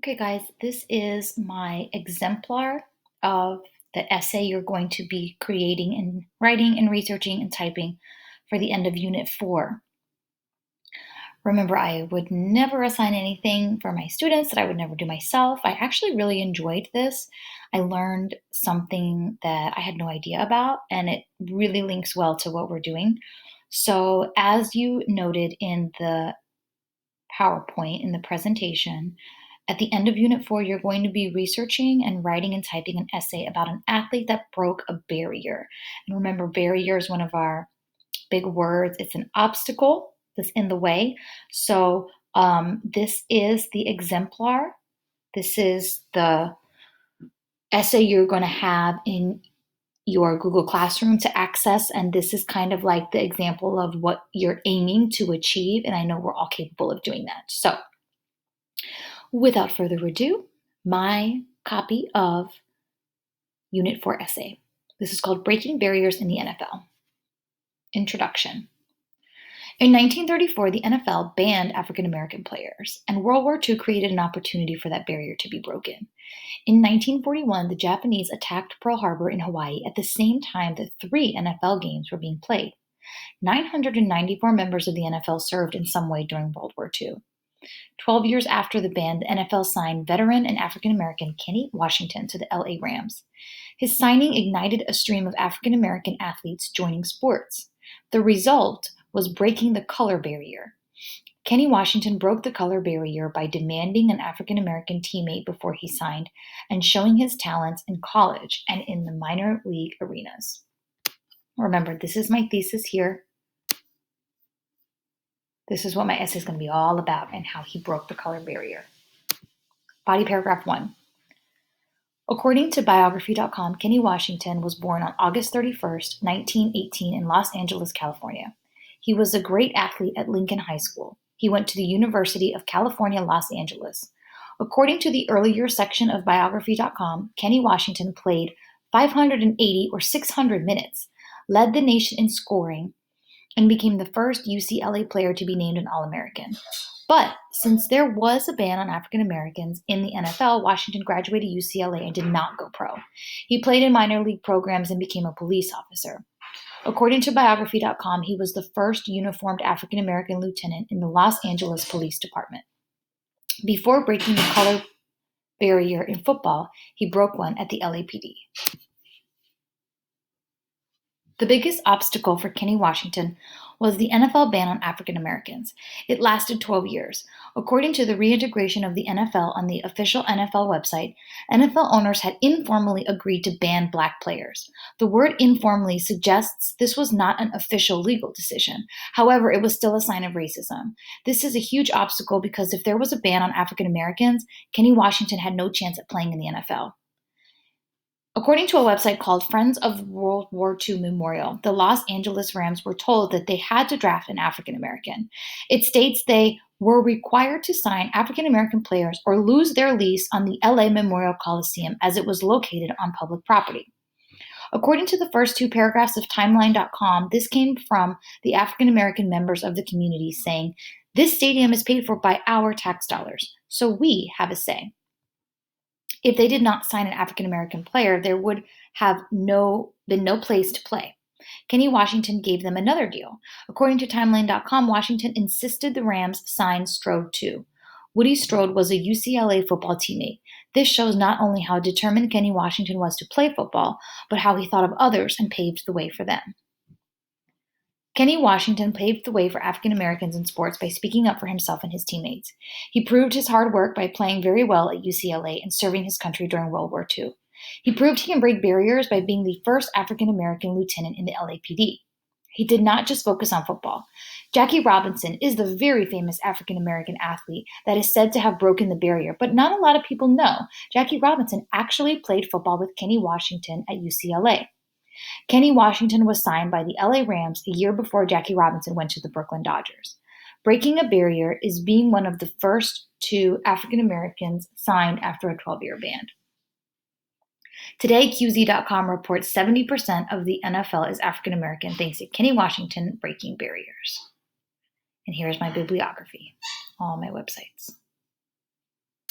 Okay, guys, this is my exemplar of the essay you're going to be creating and writing and researching and typing for the end of Unit 4. Remember, I would never assign anything for my students that I would never do myself. I actually really enjoyed this. I learned something that I had no idea about, and it really links well to what we're doing. So, as you noted in the PowerPoint in the presentation, at the end of Unit 4, you're going to be researching and writing and typing an essay about an athlete that broke a barrier. And remember, barrier is one of our big words. It's an obstacle that's in the way. So this is the exemplar. This is the essay you're going to have in your Google Classroom to access. And this is kind of like the example of what you're aiming to achieve. And I know we're all capable of doing that. So without further ado, my copy of Unit 4 essay. This is called Breaking Barriers in the NFL. Introduction. In 1934, the NFL banned African American players, and World War II created an opportunity for that barrier to be broken. In 1941, the Japanese attacked Pearl Harbor in Hawaii at the same time that 3 NFL games were being played. 994 members of the NFL served in some way during World War II. 12 years after the ban, the NFL signed veteran and African American Kenny Washington to the LA Rams. His signing ignited a stream of African American athletes joining sports. The result was breaking the color barrier. Kenny Washington broke the color barrier by demanding an African American teammate before he signed and showing his talents in college and in the minor league arenas. Remember, this is my thesis here. This is what my essay is going to be all about and how he broke the color barrier. Body paragraph 1. According to biography.com, Kenny Washington was born on August 31st, 1918 in Los Angeles, California. He was a great athlete at Lincoln High School. He went to the University of California, Los Angeles. According to the earlier section of biography.com, Kenny Washington played 580 or 600 minutes, led the nation in scoring, and became the first UCLA player to be named an All-American. But since there was a ban on African Americans in the NFL, Washington graduated UCLA and did not go pro. He played in minor league programs and became a police officer. According to biography.com, he was the first uniformed African American lieutenant in the Los Angeles Police Department. Before breaking the color barrier in football, he broke one at the LAPD. The biggest obstacle for Kenny Washington was the NFL ban on African Americans. It lasted 12 years. According to the reintegration of the NFL on the official NFL website, NFL owners had informally agreed to ban Black players. The word informally suggests this was not an official legal decision. However, it was still a sign of racism. This is a huge obstacle because if there was a ban on African Americans, Kenny Washington had no chance at playing in the NFL. According to a website called Friends of World War II Memorial, the Los Angeles Rams were told that they had to draft an African American. It states they were required to sign African American players or lose their lease on the LA Memorial Coliseum as it was located on public property. According to the first 2 paragraphs of Timeline.com, this came from the African American members of the community saying, "This stadium is paid for by our tax dollars, so we have a say." If they did not sign an African American player, there would have been no place to play. Kenny Washington gave them another deal. According to Timeline.com, Washington insisted the Rams sign Strode too. Woody Strode was a UCLA football teammate. This shows not only how determined Kenny Washington was to play football, but how he thought of others and paved the way for them. Kenny Washington paved the way for African Americans in sports by speaking up for himself and his teammates. He proved his hard work by playing very well at UCLA and serving his country during World War II. He proved he can break barriers by being the first African American lieutenant in the LAPD. He did not just focus on football. Jackie Robinson is the very famous African American athlete that is said to have broken the barrier, but not a lot of people know Jackie Robinson actually played football with Kenny Washington at UCLA. Kenny Washington was signed by the LA Rams a year before Jackie Robinson went to the Brooklyn Dodgers. Breaking a barrier is being one of the first 2 African Americans signed after a 12-year ban. Today, QZ.com reports 70% of the NFL is African American thanks to Kenny Washington breaking barriers. And here's my bibliography, all my websites.